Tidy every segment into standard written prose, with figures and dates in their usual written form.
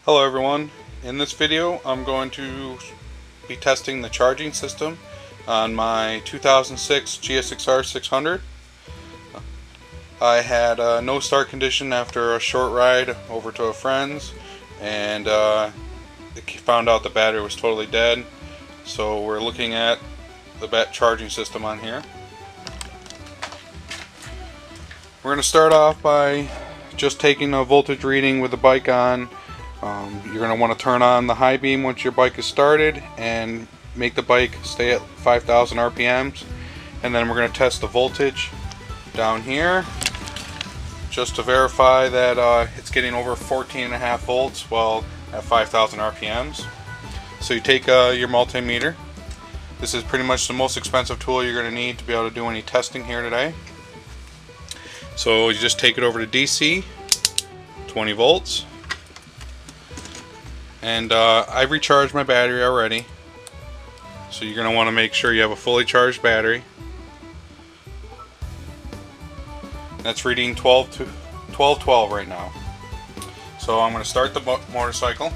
Hello everyone. In this video I'm going to be testing the charging system on my 2006 GSX-R600. I had no start condition after a short ride over to a friend's, and found out the battery was totally dead. So we're looking at the charging system on here. We're going to start off by just taking a voltage reading with the bike on. You're going to want to turn on the high beam once your bike is started and make the bike stay at 5,000 RPMs. And then we're going to test the voltage down here just to verify that it's getting over 14.5 volts while at 5,000 RPMs. So you take your multimeter. This is pretty much the most expensive tool you're going to need to be able to do any testing here today. So you just take it over to DC, 20 volts. And I've recharged my battery already. So you're going to want to make sure you have a fully charged battery. That's reading 1212 right now. So I'm going to start the motorcycle.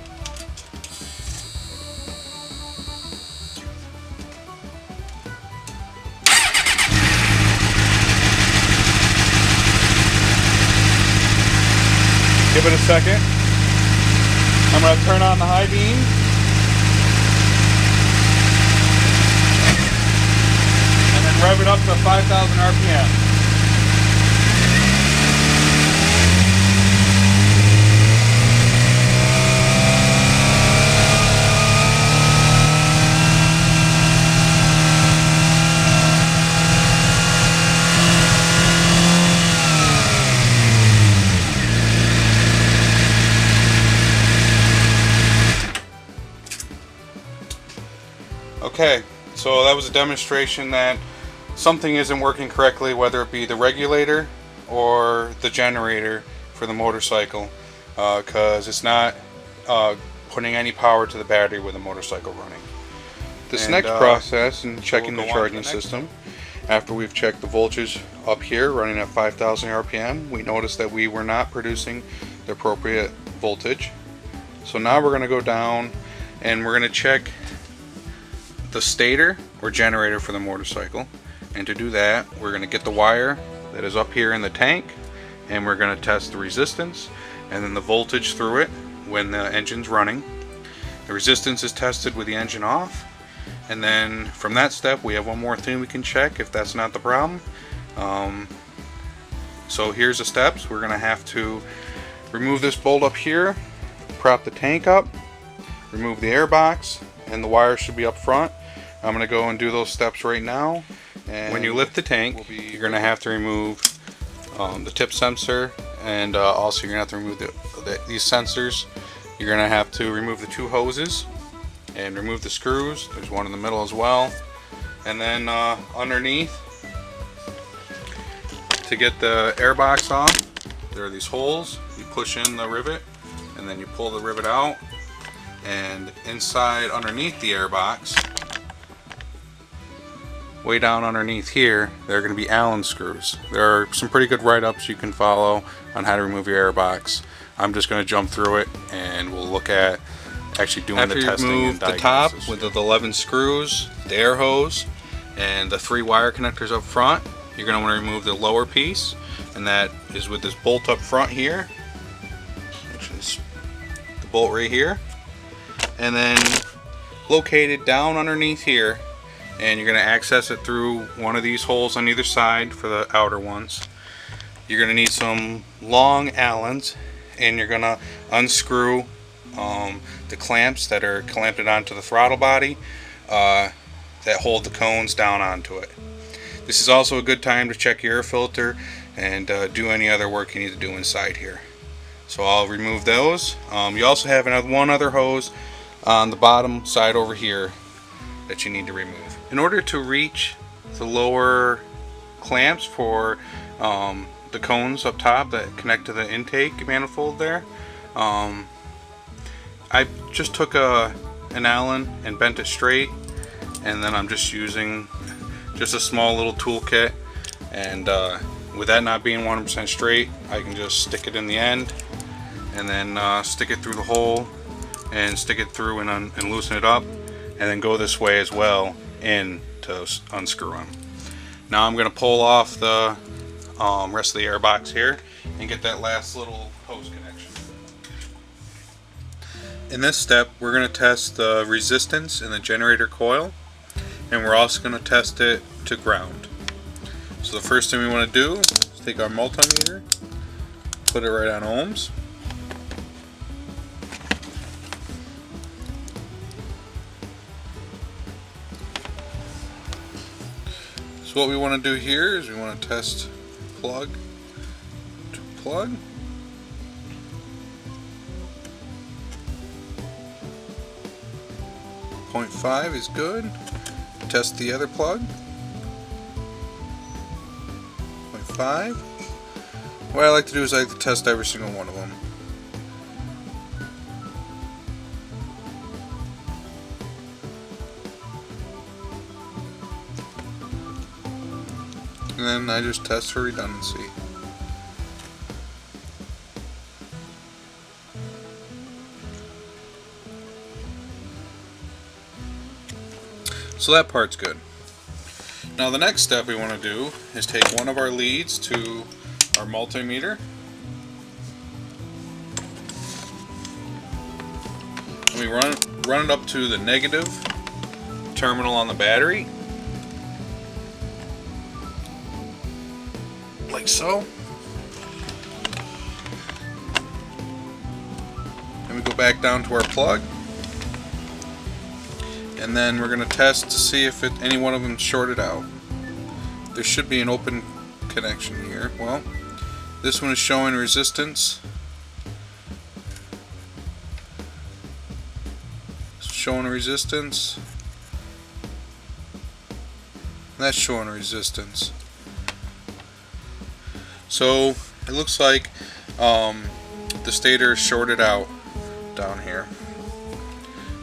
Give it a second. I'm going to turn on the high beam. And then rev it up to 5,000 RPM. Okay, so that was a demonstration that something isn't working correctly, whether it be the regulator or the generator for the motorcycle, because it's not putting any power to the battery with the motorcycle running. This next process in checking the charging system, after we've checked the voltage up here running at 5,000 RPM, we noticed that we were not producing the appropriate voltage. So now we're going to go down and we're going to check the stator or generator for the motorcycle, and to do that we're going to get the wire that is up here in the tank and we're going to test the resistance and then the voltage through it when the engine's running. The resistance is tested with the engine off, and then from that step we have one more thing we can check if that's not the problem. So here's the steps. We're going to have to remove this bolt up here, prop the tank up, remove the air box, and the wire should be up front. I'm going to go and do those steps right now. And when you lift the tank, you're going to have to remove the tip sensor, and also you're going to have to remove these sensors. You're going to have to remove the two hoses and remove the screws. There's one in the middle as well. And then underneath, to get the air box off, there are these holes. You push in the rivet and then you pull the rivet out. And inside underneath the air box, way down underneath here, there are going to be Allen screws. There are some pretty good write-ups you can follow on how to remove your air box. I'm just going to jump through it and we'll look at actually doing the testing. After you remove the top with the 11 screws, the air hose, and the 3 wire connectors up front, you're going to want to remove the lower piece, and that is with this bolt up front here, which is the bolt right here. And then located down underneath here, and you're going to access it through one of these holes on either side for the outer ones. You're going to need some long Allens, and you're going to unscrew the clamps that are clamped onto the throttle body that hold the cones down onto it. This is also a good time to check your air filter and do any other work you need to do inside here. So I'll remove those. You also have one other hose on the bottom side over here that you need to remove. In order to reach the lower clamps for the cones up top that connect to the intake manifold there, I just took an Allen and bent it straight, and then I'm just using just a small little toolkit, and with that not being 100% straight, I can just stick it in the end and then stick it through the hole and stick it through and loosen it up, and then go this way as well in to unscrew them. Now I'm going to pull off the rest of the airbox here and get that last little hose connection. In this step, we're going to test the resistance in the generator coil, and we're also going to test it to ground. So the first thing we want to do is take our multimeter, put it right on ohms. So what we want to do here is we want to test plug to plug. .5 is good. Test the other plug. 0.5. What I like to do is I like to test every single one of them. And then I just test for redundancy. So that part's good. Now the next step we want to do is take one of our leads to our multimeter. And we run it up to the negative terminal on the battery. Like so. And we go back down to our plug. And then we're going to test to see if any one of them is shorted out. There should be an open connection here. Well, this one is showing resistance. It's showing a resistance. That's showing a resistance. So it looks like the stator is shorted out down here.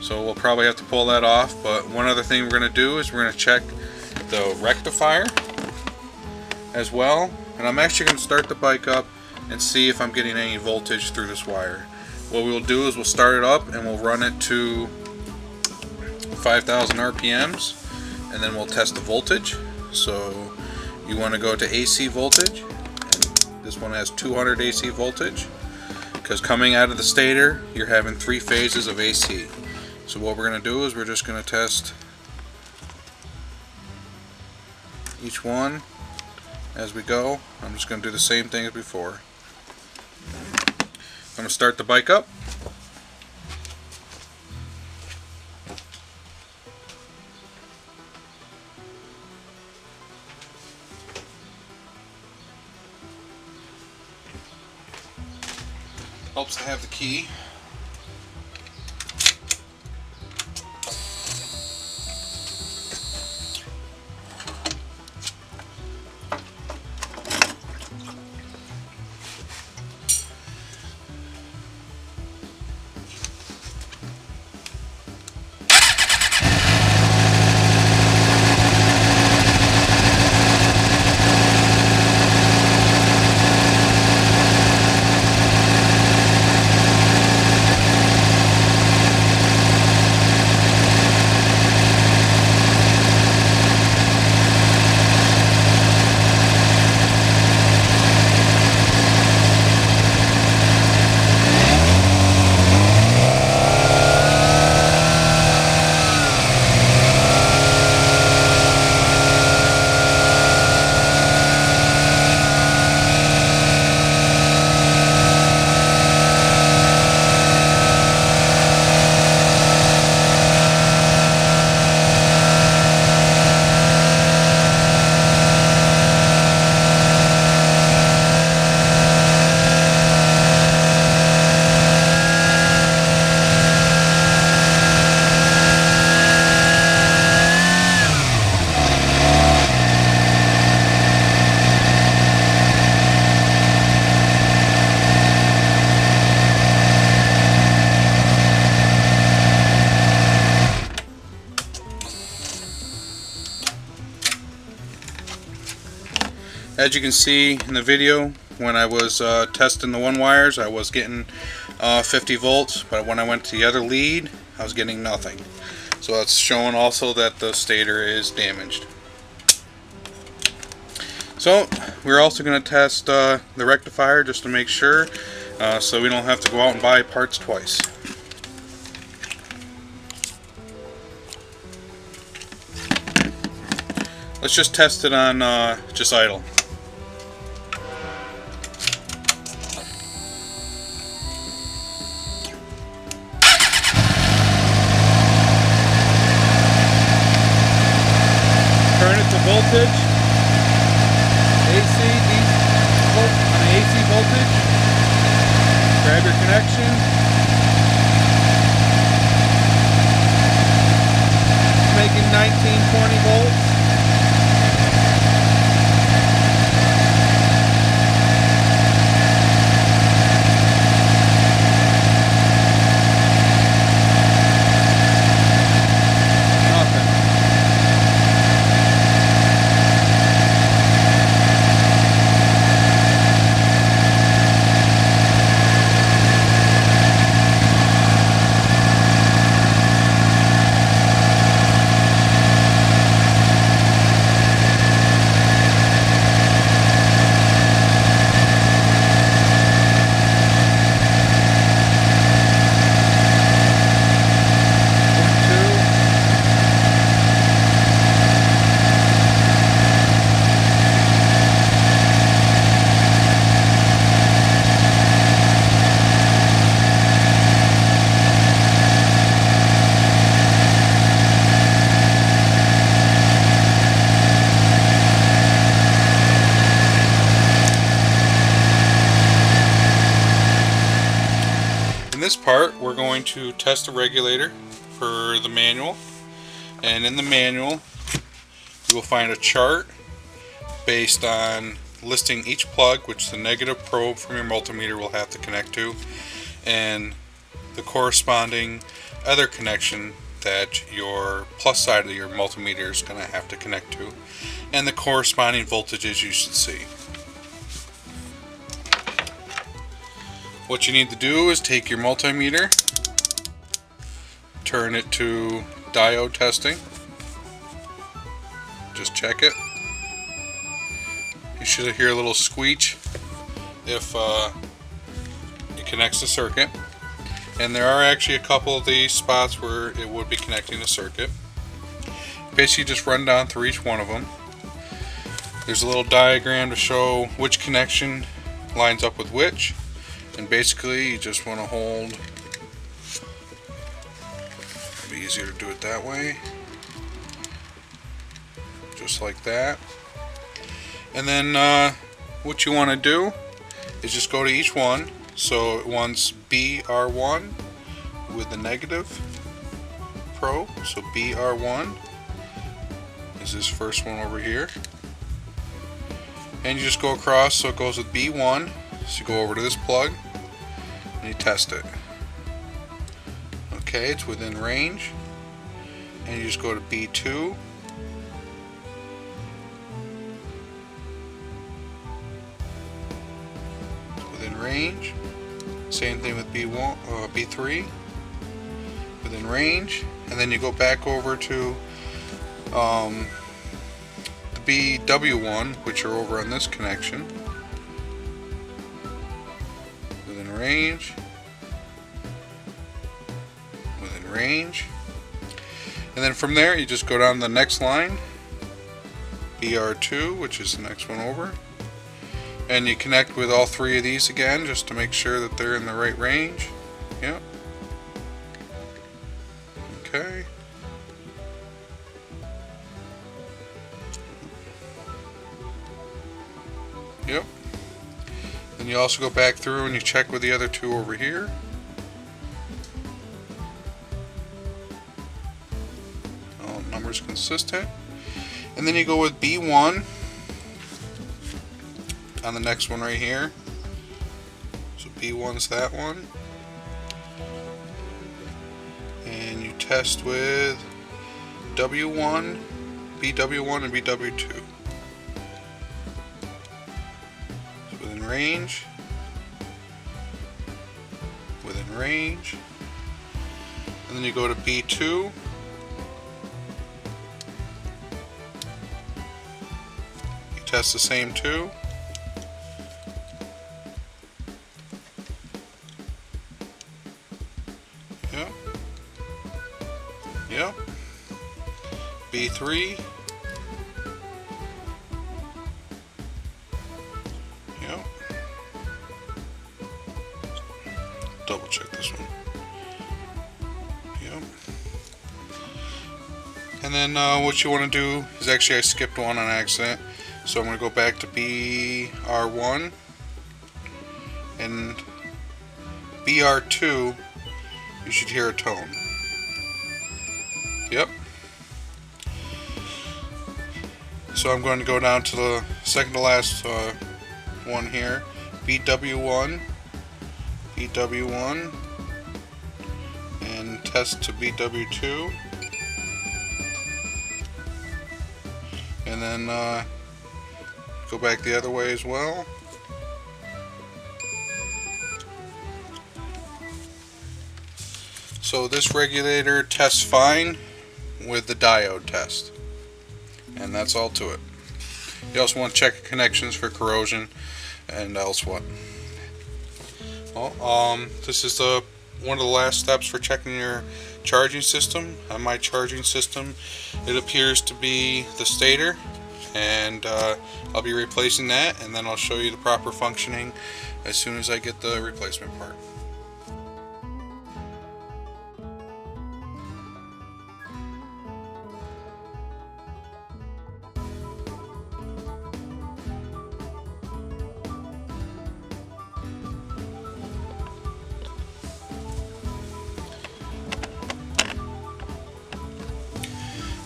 So we'll probably have to pull that off, but one other thing we're going to do is we're going to check the rectifier as well. And I'm actually going to start the bike up and see if I'm getting any voltage through this wire. What we'll do is we'll start it up and we'll run it to 5,000 RPMs, and then we'll test the voltage. So you want to go to AC voltage, and this one has 200 AC voltage, because coming out of the stator you're having 3 phases of AC. So what we're going to do is we're just going to test each one as we go. I'm just going to do the same thing as before. I'm going to start the bike up. Helps to have the key. As you can see in the video, when I was testing the one wires, I was getting 50 volts, but when I went to the other lead I was getting nothing. So that's showing also that the stator is damaged. So we're also going to test the rectifier just to make sure, so we don't have to go out and buy parts twice. Let's just test it on just idle. Turn it to voltage. AC, on the AC voltage. Grab your connection. Making 19-20 volts. In this part, we're going to test the regulator for the manual, and in the manual you will find a chart based on listing each plug, which the negative probe from your multimeter will have to connect to, and the corresponding other connection that your plus side of your multimeter is going to have to connect to, and the corresponding voltages you should see. What you need to do is take your multimeter, turn it to diode testing, just check it. You should hear a little squeak if it connects the circuit, and there are actually a couple of these spots where it would be connecting the circuit. Basically just run down through each one of them. There's a little diagram to show which connection lines up with which. And basically you just want to hold, it'll be easier to do it that way, just like that. And then what you want to do is just go to each one. So it wants BR1 with the negative probe, so BR1 is this first one over here, and you just go across, so it goes with B1. So you go over to this plug and you test it. Okay, it's within range, and you just go to B2. It's within range. Same thing with B1, B3, within range, and then you go back over to the BW1, which are over on this connection. Within range, within range, and then from there you just go down to the next line, BR2, which is the next one over, and you connect with all three of these again just to make sure that they're in the right range. Yep. Okay. Yep. Then you also go back through and you check with the other two over here. All numbers consistent. And then you go with B1 on the next one right here. So B1's that one. And you test with W1, BW1, and BW2. Within range, within range. And then you go to B2. You test the same two. Yep. Yep. B3. Yep. Double check this one. Yep. And then what you want to do is, actually I skipped one on accident, so I'm going to go back to BR1 and BR2. You should hear a tone. Yep. So I'm going to go down to the second to last one here, BW1, BW1, and test to BW2, and then go back the other way as well. So this regulator tests fine with the diode test, and that's all to it. You also want to check connections for corrosion and else what. Well, this is one of the last steps for checking your charging system. On my charging system, it appears to be the stator, and I'll be replacing that, and then I'll show you the proper functioning as soon as I get the replacement part.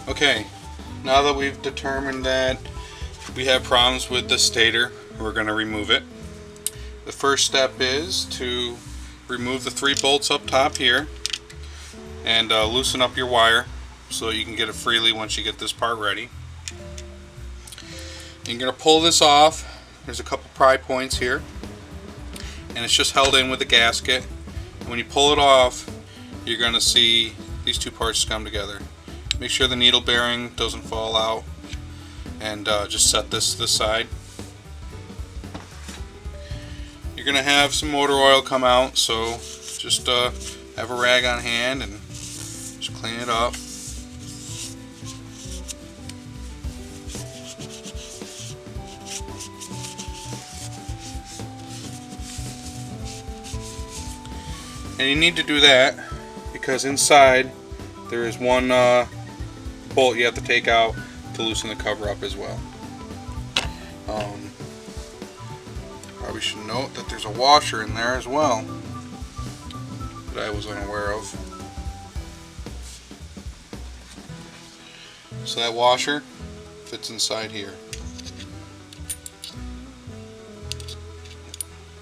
Okay, now that we've determined that we have problems with the stator, we're going to remove it. The first step is to remove the 3 bolts up top here and loosen up your wire so you can get it freely once you get this part ready. You're going to pull this off. There's a couple pry points here, and it's just held in with a gasket. And when you pull it off, you're going to see these 2 parts come together. Make sure the needle bearing doesn't fall out, and just set this to the side. You're going to have some motor oil come out, so just have a rag on hand and just clean it up. And you need to do that because inside there is one bolt you have to take out to loosen the cover up as well. Probably should note that there's a washer in there as well that I was unaware of. So that washer fits inside here,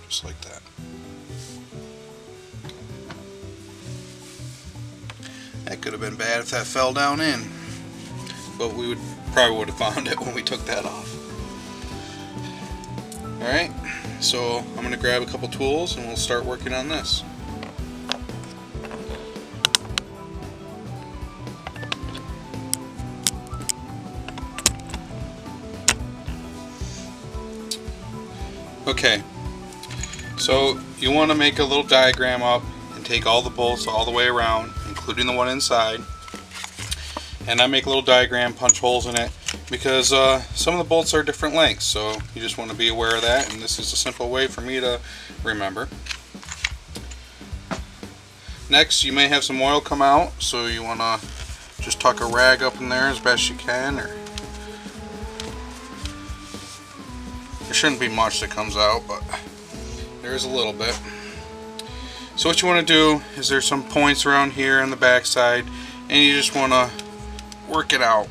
just like that. That could have been bad if that fell down in, but we probably would have found it when we took that off. Alright, so I'm going to grab a couple tools and we'll start working on this. Okay, so you want to make a little diagram up and take all the bolts all the way around, including the one inside, and I make a little diagram, punch holes in it, because some of the bolts are different lengths, so you just want to be aware of that, and this is a simple way for me to remember. Next, you may have some oil come out, so you want to just tuck a rag up in there as best you can, or there shouldn't be much that comes out, but there is a little bit. So what you want to do is there's some points around here on the back side, and you just want to work it out.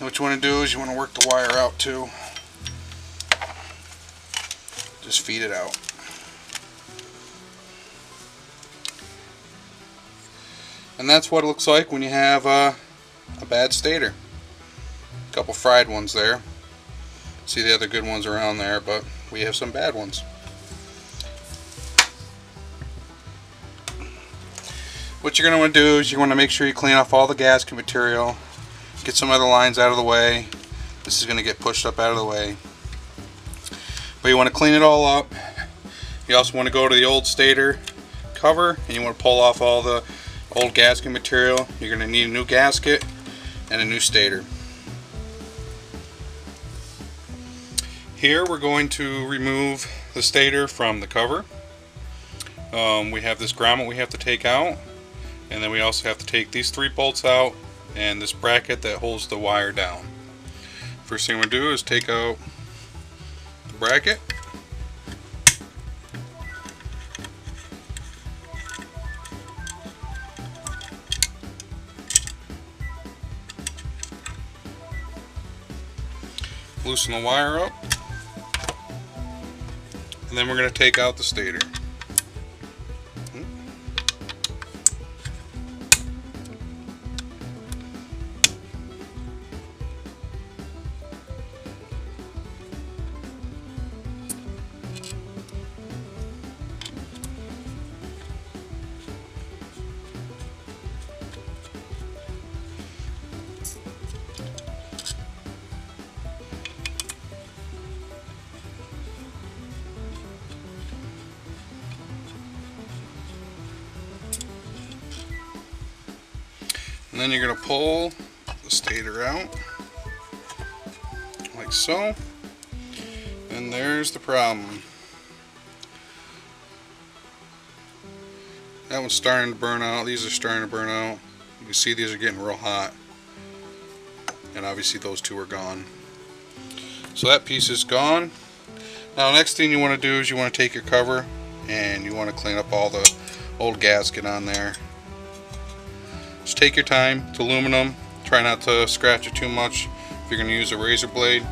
What you want to do is you want to work the wire out too. Just feed it out. And that's what it looks like when you have a bad stator. A couple fried ones there. See the other good ones around there, but we have some bad ones. What you're going to want to do is you want to make sure you clean off all the gasket material. Get some other lines out of the way. This is going to get pushed up out of the way. But you want to clean it all up. You also want to go to the old stator cover and you want to pull off all the old gasket material. You're going to need a new gasket and a new stator. Here we're going to remove the stator from the cover. We have this grommet we have to take out, and then we also have to take these 3 bolts out and this bracket that holds the wire down. First thing we're going to do is take out the bracket. Loosen the wire up. And then we're going to take out the stator. And then you're going to pull the stator out like so, and there's the problem. That one's starting to burn out. These are starting to burn out. You can see these are getting real hot, and obviously those 2 are gone. So that piece is gone. Now next thing you want to do is you want to take your cover and you want to clean up all the old gasket on there. Just take your time. It's aluminum. Try not to scratch it too much if you're going to use a razor blade.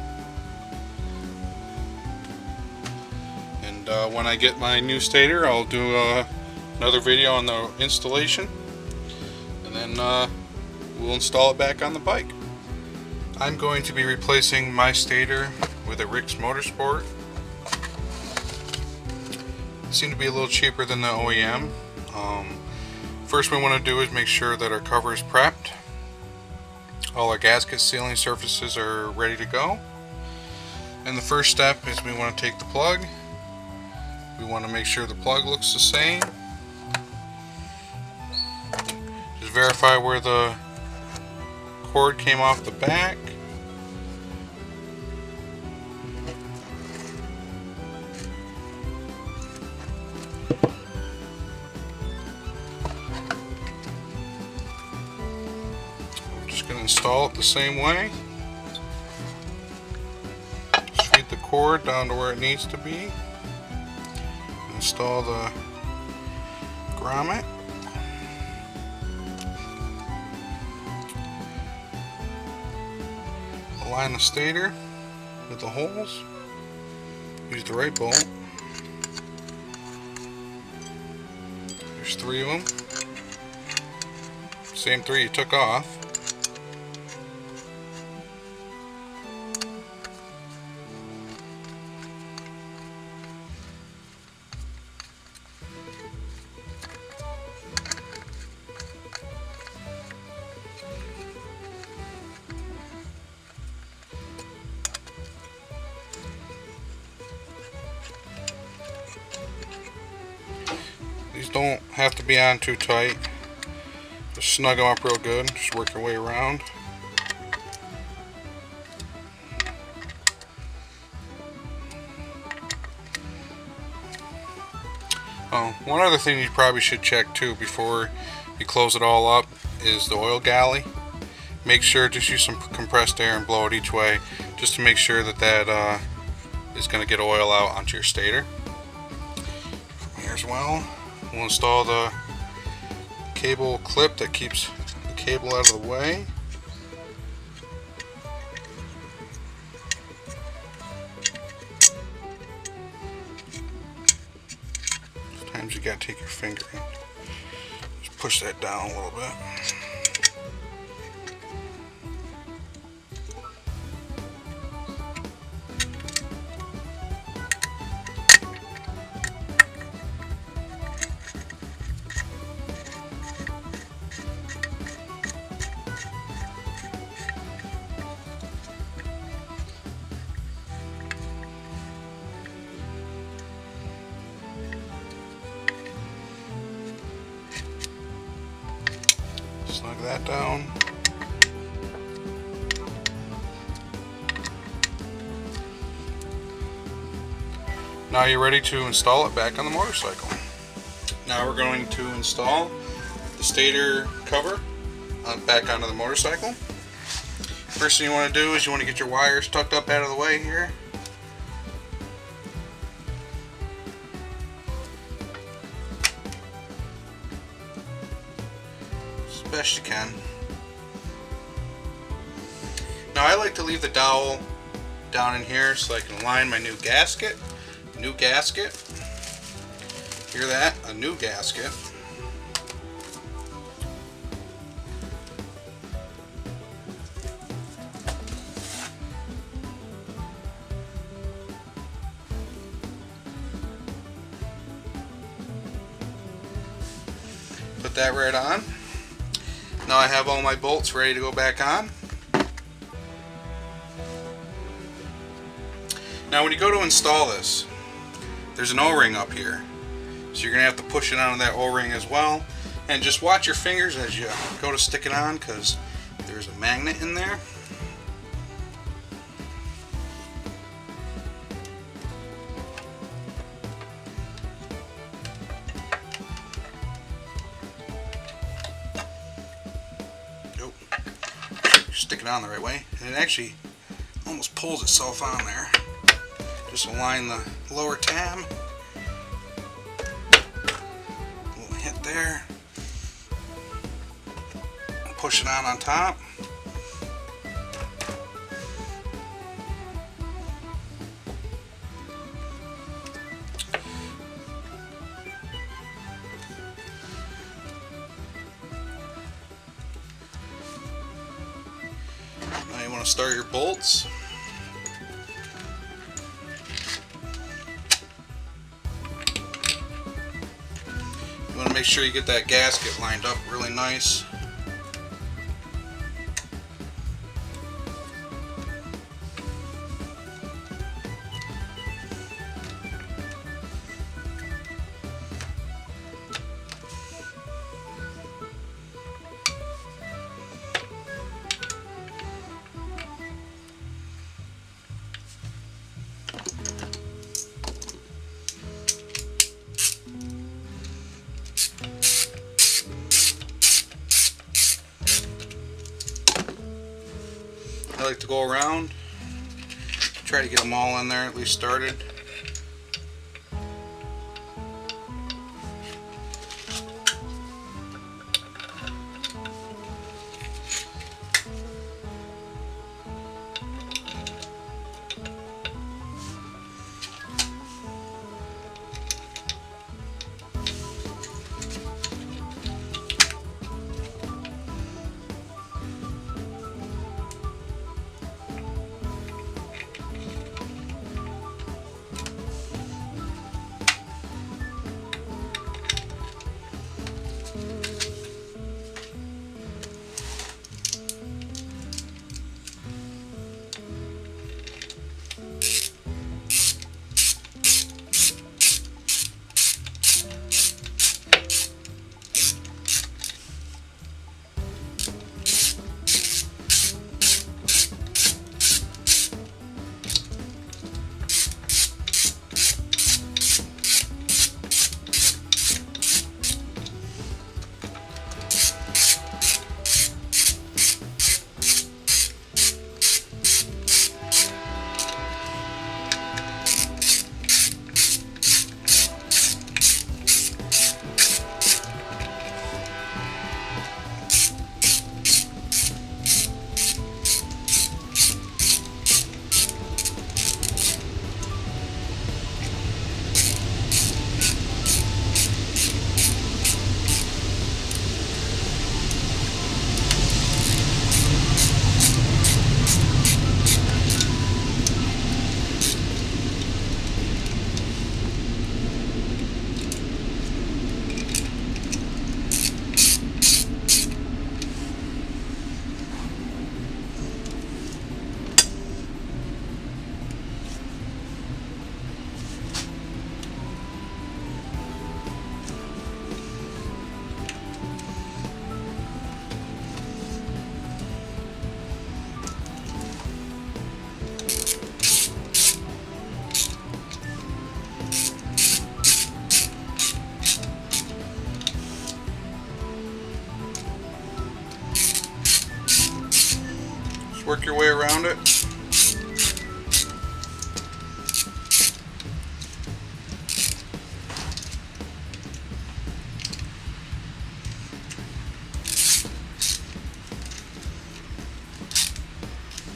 And when I get my new stator, I'll do another video on the installation, and then we'll install it back on the bike. I'm going to be replacing my stator with a Rick's Motorsport. It seemed to be a little cheaper than the OEM. First we want to do is make sure that our cover is prepped. All our gasket sealing surfaces are ready to go. And the first step is we want to take the plug. We want to make sure the plug looks the same. Just verify where the cord came off the back. Going to install it the same way. Just feed the cord down to where it needs to be. Install the grommet. Align the stator with the holes. Use the right bolt. There's 3 of them. Same 3 you took off. These don't have to be on too tight. Just snug them up real good. Just work your way around. Oh, one other thing you probably should check too before you close it all up is the oil galley. Make sure just use some compressed air and blow it each way, just to make sure that that is going to get oil out onto your stator. From here as well, we'll install the cable clip that keeps the cable out of the way. gotta take your finger and just push that down a little bit. Snug that down. Now you're ready to install it back on the motorcycle. Now we're going to install the stator cover back onto the motorcycle. First thing you want to do is you want to get your wires tucked up out of the way here. As best you can. Now I like to leave the dowel down in here so I can align my new gasket. New gasket. Hear that? A new gasket. Put that right on. Now I have all my bolts ready to go back on. Now when you go to install this, there's an O-ring up here. So you're going to have to push it onto that O-ring as well. And just watch your fingers as you go to stick it on, because there's a magnet in there. Nope. Stick it on the right way. And it actually almost pulls itself on there. Just align the lower tab. A little hit there. Push it on top. Now you want to start your bolts. You want to make sure you get that gasket lined up really nice. I like to go around, try to get them all in there, at least started. work your way around it.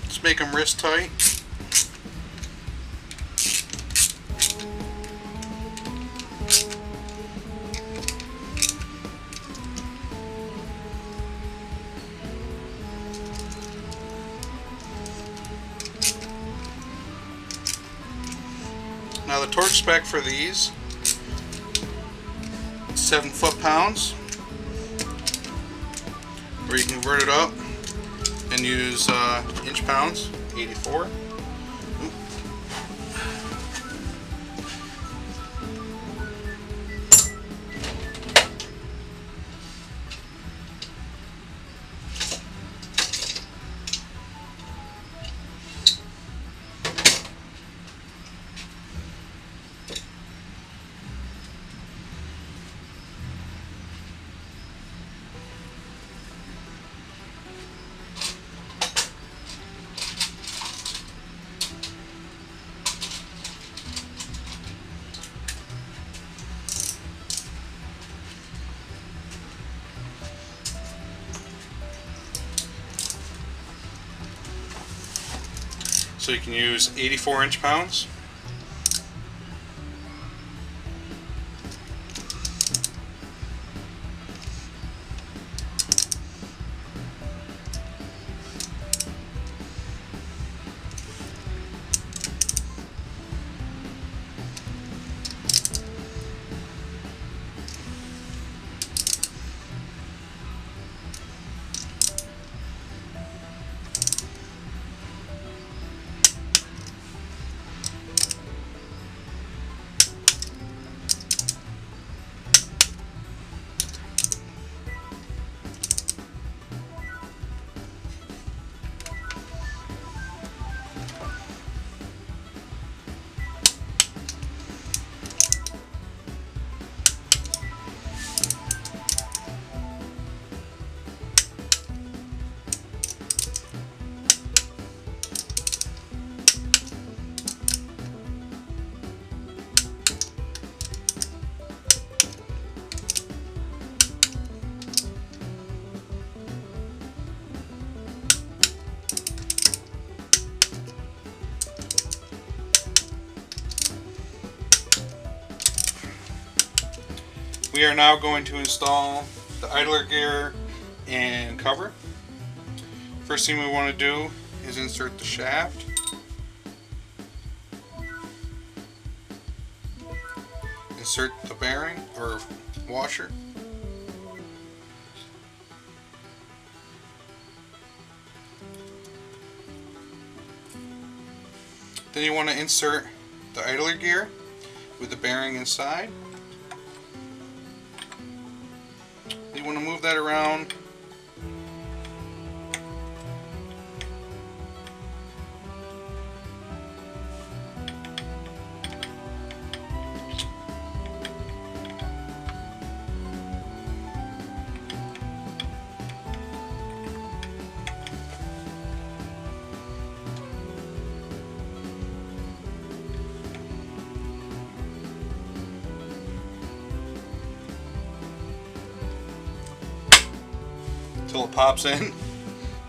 Let's make them wrist tight. Now the torque spec for these, 7 foot-pounds, or you can convert it up and use inch-pounds, 84. So you can use 84 inch-pounds. We are now going to install the idler gear and cover. First thing we want to do is insert the shaft. Insert the bearing or washer. Then you want to insert the idler gear with the bearing inside. You want to move that around. Until it pops in.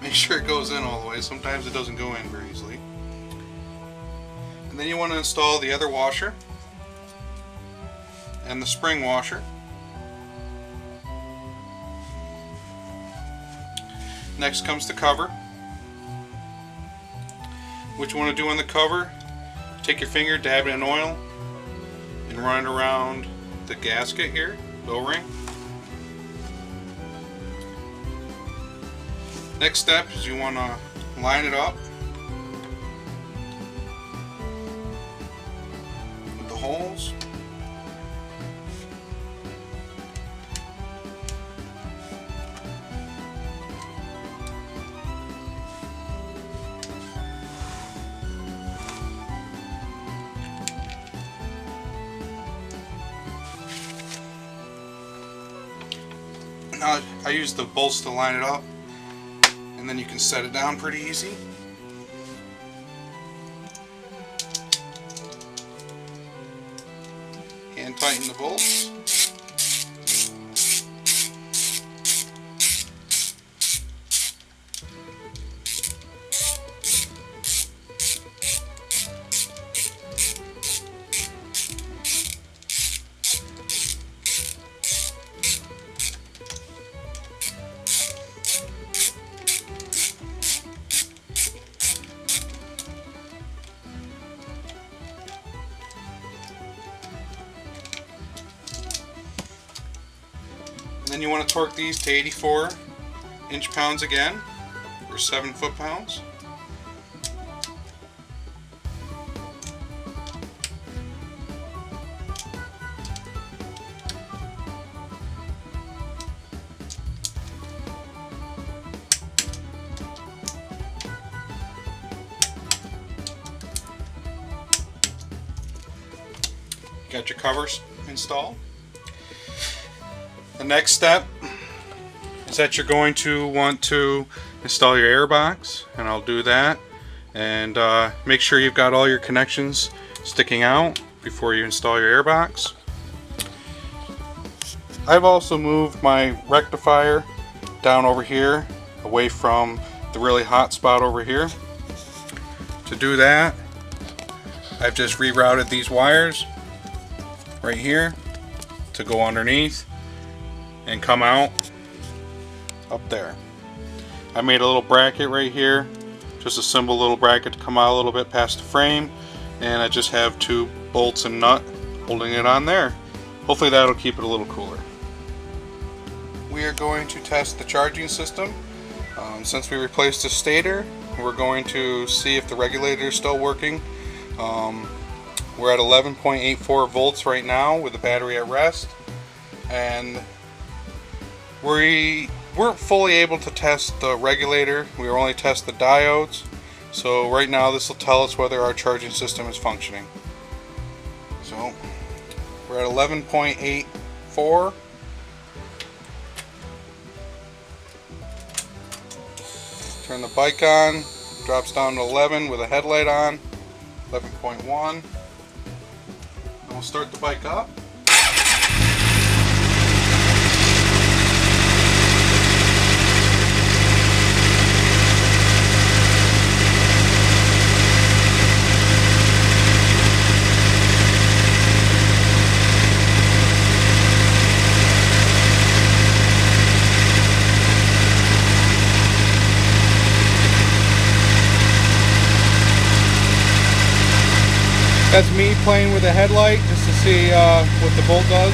Make sure it goes in all the way. Sometimes it doesn't go in very easily. And then you want to install the other washer and the spring washer. Next comes the cover. What you want to do on the cover, take your finger, dab it in oil, and run it around the gasket here, the O-ring. Next step is you want to line it up with the holes. Now I use the bolts to line it up, and then you can set it down pretty easy. and tighten the bolts. Then you want to torque these to 84 inch-pounds again, or 7 foot-pounds. Got your covers installed. The next step is that you're going to want to install your air box, and I'll do that. And make sure you've got all your connections sticking out before you install your air box. I've also moved my rectifier down over here, away from the really hot spot over here. To do that, I've just rerouted these wires right here to go underneath and come out up there. I made a little bracket right here, just a simple little bracket to come out a little bit past the frame, and I just have 2 bolts and nut holding it on there. Hopefully that'll keep it a little cooler. We are going to test the charging system. Since we replaced the stator, we're going to see if the regulator is still working. We're at 11.84 volts right now with the battery at rest, and we weren't fully able to test the regulator. We were only test the diodes. So right now this will tell us whether our charging system is functioning. So we're at 11.84. Turn the bike on, drops down to 11 with a headlight on, 11.1. And we'll start the bike up. That's me playing with the headlight just to see what the bolt does,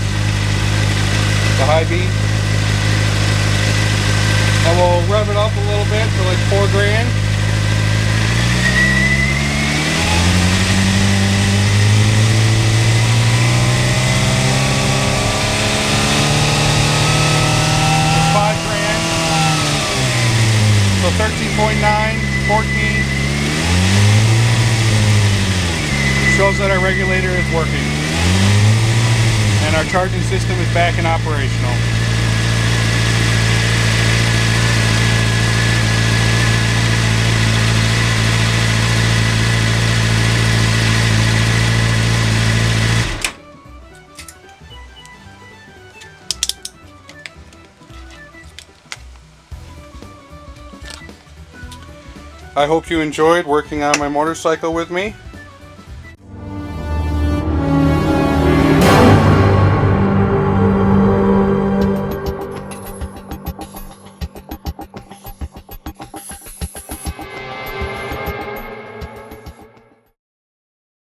the high beam. And we'll rev it up a little bit to like 4 grand. It's 5 grand. So 13.9, 14. Shows that our regulator is working and our charging system is back and operational. I hope you enjoyed working on my motorcycle with me.